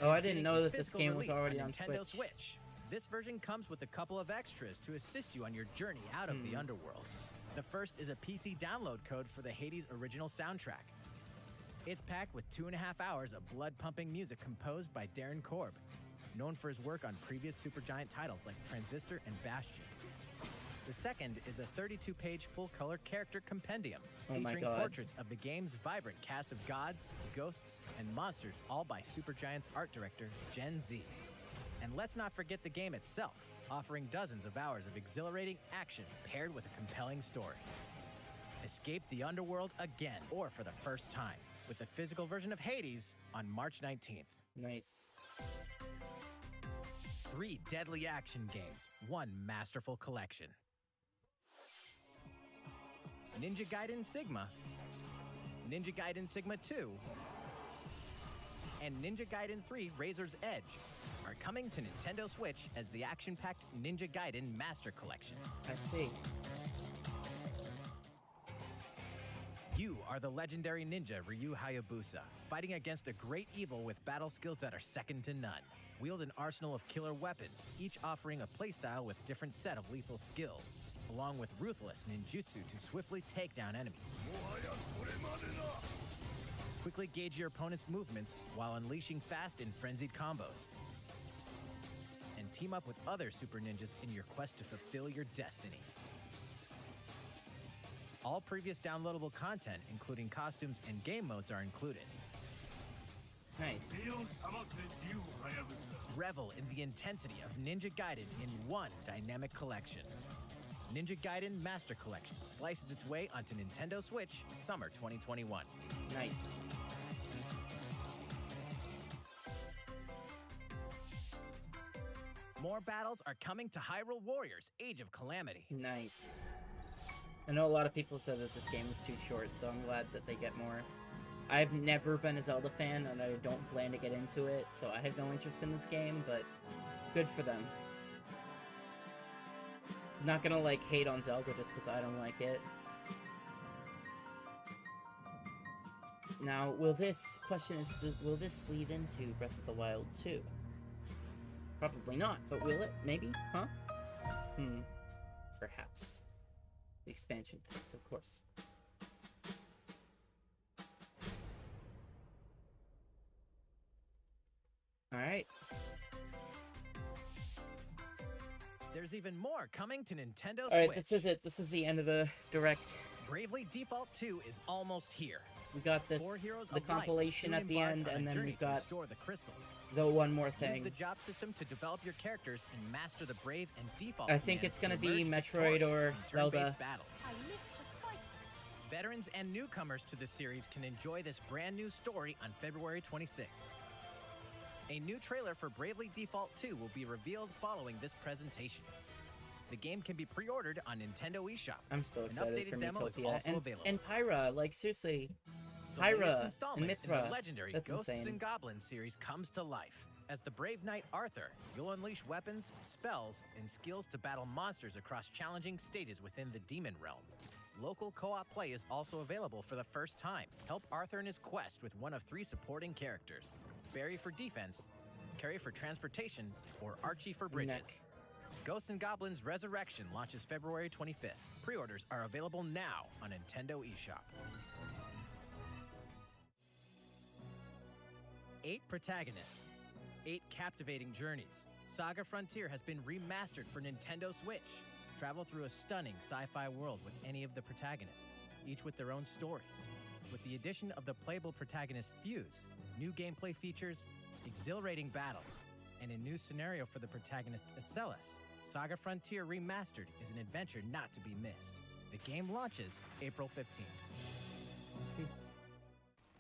Oh, I is didn't getting know a that this physical game was release already on Nintendo Switch. Switch. This version comes with a couple of extras to assist you on your journey out of the underworld. The first is a PC download code for the Hades original soundtrack. It's packed with 2.5 hours of blood-pumping music composed by Darren Korb, known for his work on previous Supergiant titles like Transistor and Bastion. The second is a 32-page full-color character compendium Oh my featuring God. portraits of the game's vibrant cast of gods, ghosts, and monsters, all by Supergiant's art director, Gen Z. And let's not forget the game itself, offering dozens of hours of exhilarating action paired with a compelling story. Escape the underworld again, or for the first time, with the physical version of Hades on March 19th. Nice. 3 deadly action games, 1 masterful collection. Ninja Gaiden Sigma, Ninja Gaiden Sigma 2, and Ninja Gaiden 3 Razor's Edge are coming to Nintendo Switch as the action-packed Ninja Gaiden Master Collection. I see. You are the legendary ninja Ryu Hayabusa, fighting against a great evil with battle skills that are second to none. Wield an arsenal of killer weapons, each offering a playstyle with different set of lethal skills, along with ruthless ninjutsu to swiftly take down enemies. Quickly gauge your opponent's movements while unleashing fast and frenzied combos. And team up with other super ninjas in your quest to fulfill your destiny. All previous downloadable content, including costumes and game modes, are included. Nice. Revel in the intensity of Ninja Gaiden in one dynamic collection. Ninja Gaiden Master Collection slices its way onto Nintendo Switch summer 2021. Nice. More battles are coming to Hyrule Warriors Age of Calamity. Nice. I know a lot of people said that this game was too short, so I'm glad that they get more. I've never been a Zelda fan, and I don't plan to get into it, so I have no interest in this game, but good for them. Not gonna, like, hate on Zelda just because I don't like it. Now, will this lead into Breath of the Wild 2? Probably not, but will it? Maybe? Huh? Perhaps. The expansion packs, of course. Alright. There's even more coming to Nintendo Switch. Alright, this is it. This is the end of the Direct. Bravely Default 2 is almost here. We got this, the compilation at the end, and then we've got the crystals. The one more thing. Use the job system to develop your characters and master the Brave and Default. I think it's gonna be Metroid or Zelda. Battles. Veterans and newcomers to the series can enjoy this brand new story on February 26th. A new trailer for Bravely Default 2 will be revealed following this presentation. The game can be pre-ordered on Nintendo eShop. I'm still excited for demo is Miitopia. also available. And Pyra, like seriously. The latest Pyra installment and in Mithra. the legendary That's Ghosts insane. and Goblins series comes to life. As the brave knight Arthur, you'll unleash weapons, spells, and skills to battle monsters across challenging stages within the Demon Realm. Local co-op play is also available for the first time. Help Arthur in his quest with one of 3 supporting characters. Barry for defense, Carrie for transportation, or Archie for bridges. Ghosts and Goblins Resurrection launches February 25th. Pre-orders are available now on Nintendo eShop. 8 protagonists, 8 captivating journeys. Saga Frontier has been remastered for Nintendo Switch. Travel through a stunning sci-fi world with any of the protagonists, each with their own stories. With the addition of the playable protagonist Fuse, new gameplay features, exhilarating battles, and a new scenario for the protagonist Acellus, Saga Frontier Remastered is an adventure not to be missed. The game launches April 15th. Let's see.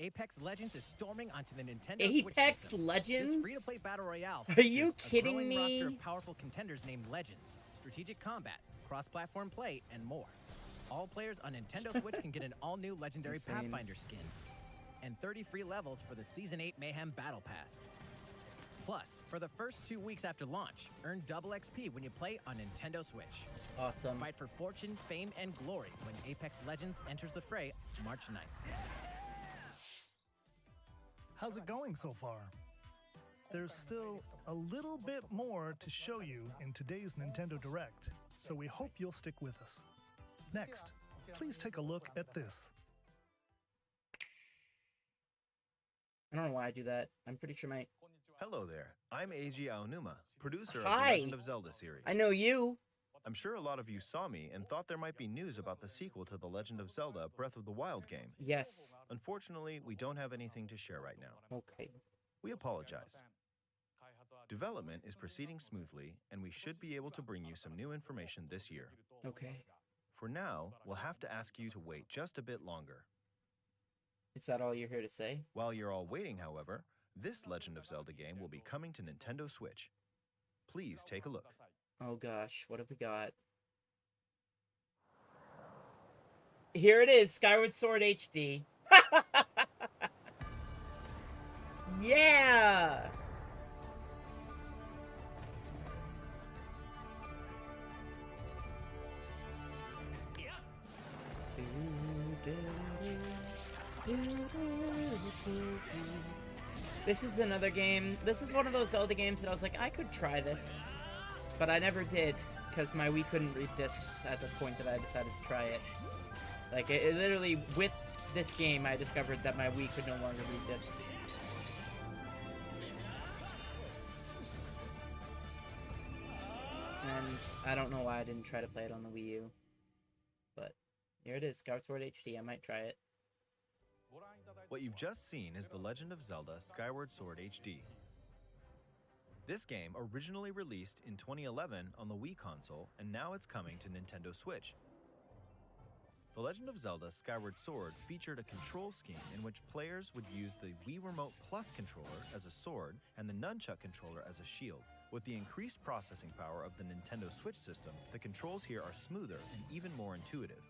Apex Legends is storming onto the Nintendo Switch Apex system. Legends? This free-to-play battle royale Are you features kidding a growing me? roster of powerful contenders named Legends, strategic combat, cross-platform play, and more. All players on Nintendo Switch can get an all-new legendary Insane. Pathfinder skin and 30 free levels for the Season 8 Mayhem Battle Pass. Plus, for the first 2 weeks after launch, earn double XP when you play on Nintendo Switch. Awesome. Fight for fortune, fame, and glory when Apex Legends enters the fray March 9th. How's it going so far? There's still a little bit more to show you in today's Nintendo Direct, so we hope you'll stick with us. Next, please take a look at this. I don't know why I do that. I'm pretty sure my... Hello there. I'm Eiji Aonuma, producer of Hi. the Legend of Zelda series. I know you. I'm sure a lot of you saw me and thought there might be news about the sequel to the Legend of Zelda Breath of the Wild game. Yes. Unfortunately, we don't have anything to share right now. Okay. We apologize. Development is proceeding smoothly, and we should be able to bring you some new information this year. Okay. For now, we'll have to ask you to wait just a bit longer. Is that all you're here to say? While you're all waiting, however, this Legend of Zelda game will be coming to Nintendo Switch. Please take a look. Oh gosh, what have we got? Here it is, Skyward Sword HD. Yeah! This is another game. This is one of those Zelda games that I was like, I could try this. But I never did, because my Wii couldn't read discs at the point that I decided to try it. Like, it literally, with this game, I discovered that my Wii could no longer read discs. And I don't know why I didn't try to play it on the Wii U. But here it is, Skyward Sword HD. I might try it. What you've just seen is The Legend of Zelda Skyward Sword HD. This game originally released in 2011 on the Wii console, and now it's coming to Nintendo Switch. The Legend of Zelda Skyward Sword featured a control scheme in which players would use the Wii Remote Plus controller as a sword and the Nunchuck controller as a shield. With the increased processing power of the Nintendo Switch system, the controls here are smoother and even more intuitive.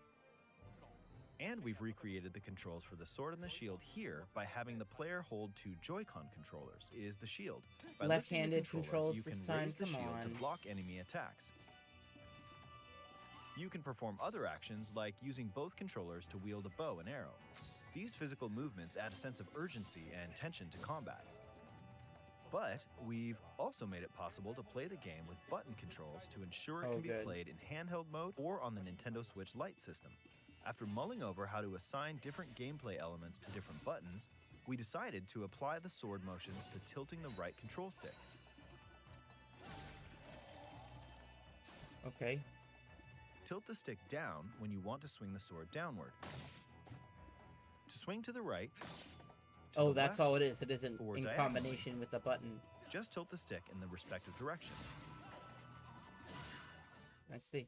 And we've recreated the controls for the sword and the shield here by having the player hold two Joy-Con controllers, is the shield. By lifting the Left-handed controller, controls you this can time, raise the come shield to on. block enemy attacks. You can perform other actions like using both controllers to wield a bow and arrow. These physical movements add a sense of urgency and tension to combat. But we've also made it possible to play the game with button controls to ensure it can be played in handheld mode or on the Nintendo Switch Lite system. After mulling over how to assign different gameplay elements to different buttons, we decided to apply the sword motions to tilting the right control stick. Okay. Tilt the stick down when you want to swing the sword downward. To swing to the right, Oh, that's all it is. It isn't in combination with the button. Just tilt the stick in the respective direction. I see.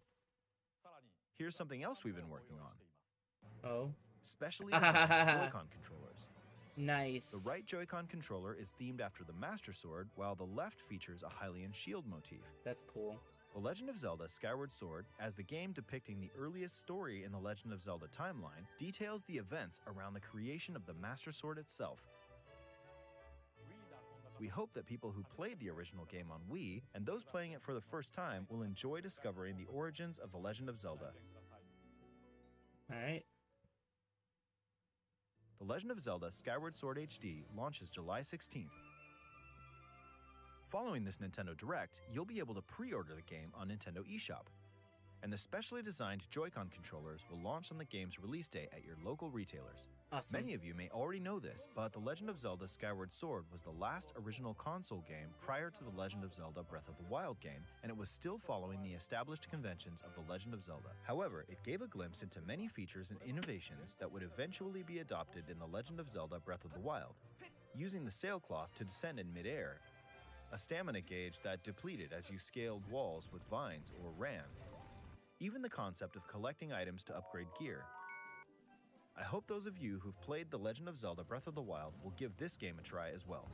Here's something else we've been working on. Oh. Specially designed Joy-Con controllers. Nice. The right Joy-Con controller is themed after the Master Sword, while the left features a Hylian shield motif. That's cool. The Legend of Zelda Skyward Sword, as the game depicting the earliest story in the Legend of Zelda timeline, details the events around the creation of the Master Sword itself. We hope that people who played the original game on Wii, and those playing it for the first time, will enjoy discovering the origins of The Legend of Zelda. Alright. The Legend of Zelda Skyward Sword HD launches July 16th. Following this Nintendo Direct, you'll be able to pre-order the game on Nintendo eShop. And the specially designed Joy-Con controllers will launch on the game's release day at your local retailers. Awesome. Many of you may already know this, but The Legend of Zelda Skyward Sword was the last original console game prior to The Legend of Zelda Breath of the Wild game, and it was still following the established conventions of The Legend of Zelda. However, it gave a glimpse into many features and innovations that would eventually be adopted in The Legend of Zelda Breath of the Wild. Using the sailcloth to descend in midair, a stamina gauge that depleted as you scaled walls with vines or ran, even the concept of collecting items to upgrade gear. I hope those of you who've played The Legend of Zelda Breath of the Wild will give this game a try as well.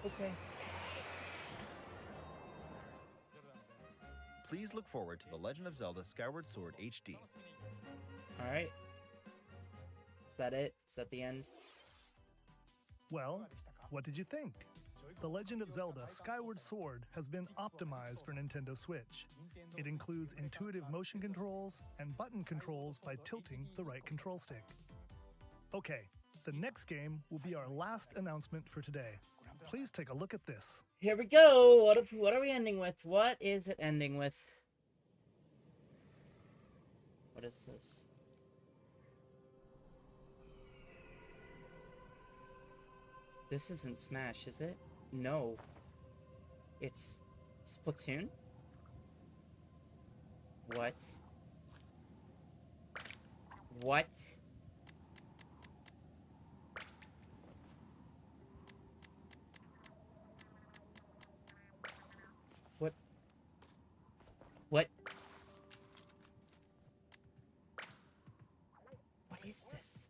Okay. Please look forward to The Legend of Zelda Skyward Sword HD. Alright. Is that it? Is that the end? Well, what did you think? The Legend of Zelda Skyward Sword has been optimized for Nintendo Switch. It includes intuitive motion controls and button controls by tilting the right control stick. Okay, the next game will be our last announcement for today. Please take a look at this. Here we go! What are we ending with? What is it ending with? What is this? This isn't Smash, is it? No. It's Splatoon? What? What? What? What? What is this?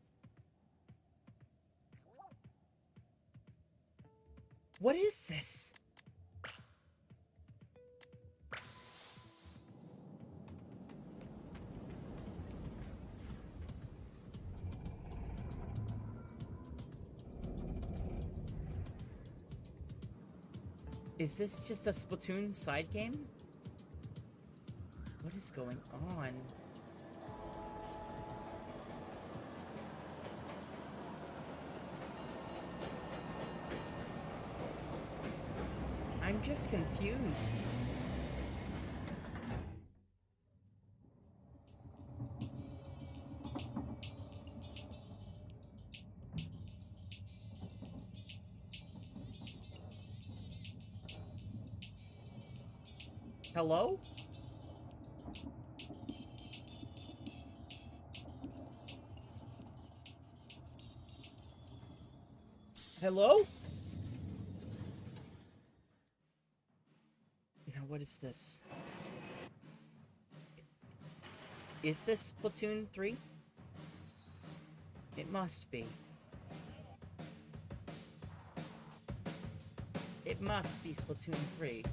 What is this? Is this just a Splatoon side game? What is going on? I'm just confused. Hello? Hello? Now, what is this? Is this Splatoon 3? It must be. It must be Splatoon 3.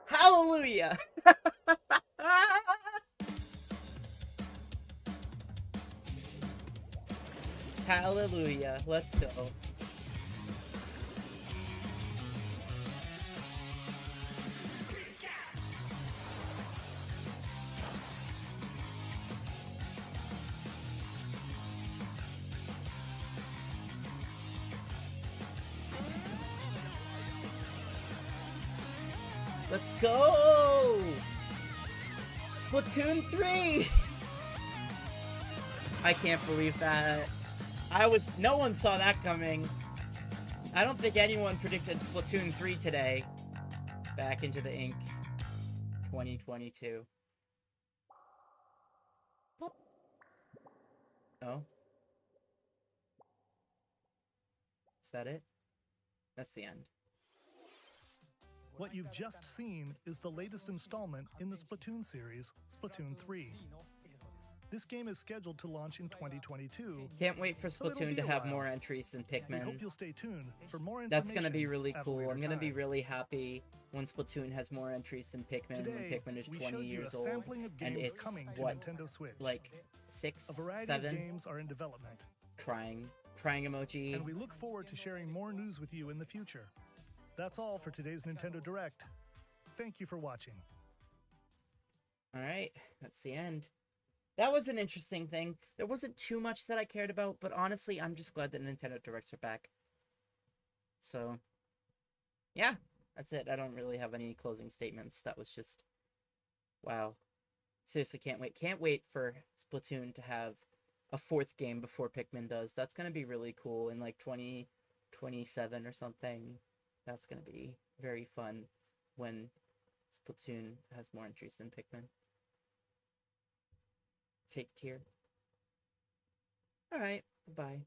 Hallelujah! Hallelujah. Let's go. Let's go! Splatoon 3! I can't believe that. No one saw that coming. I don't think anyone predicted Splatoon 3 today. Back into the ink. 2022. Oh. Is that it? That's the end. What you've just seen is the latest installment in the Splatoon series, Splatoon 3. This game is scheduled to launch in 2022. Can't wait for Splatoon to have more entries than We Pikmin. hope you'll stay tuned for more information. That's gonna be really at a cool. later I'm gonna be time. really happy when Splatoon has more entries than Pikmin, when Today, Pikmin is we 20 showed you years a old. sampling of And games it's, coming to what, Nintendo Switch. like 6, A variety 7? of games are in development. Crying emoji. And we look forward to sharing more news with you in the future. That's all for today's Nintendo Direct. Thank you for watching. Alright, that's the end. That was an interesting thing. There wasn't too much that I cared about, but honestly, I'm just glad that Nintendo Directs are back. So, yeah, that's it. I don't really have any closing statements. That was just, wow. Seriously, can't wait. Can't wait for Splatoon to have a 4th game before Pikmin does. That's gonna be really cool in like 2027 or something. That's gonna be very fun when Splatoon has more entries than Pikmin. Fake tier. Alright, bye.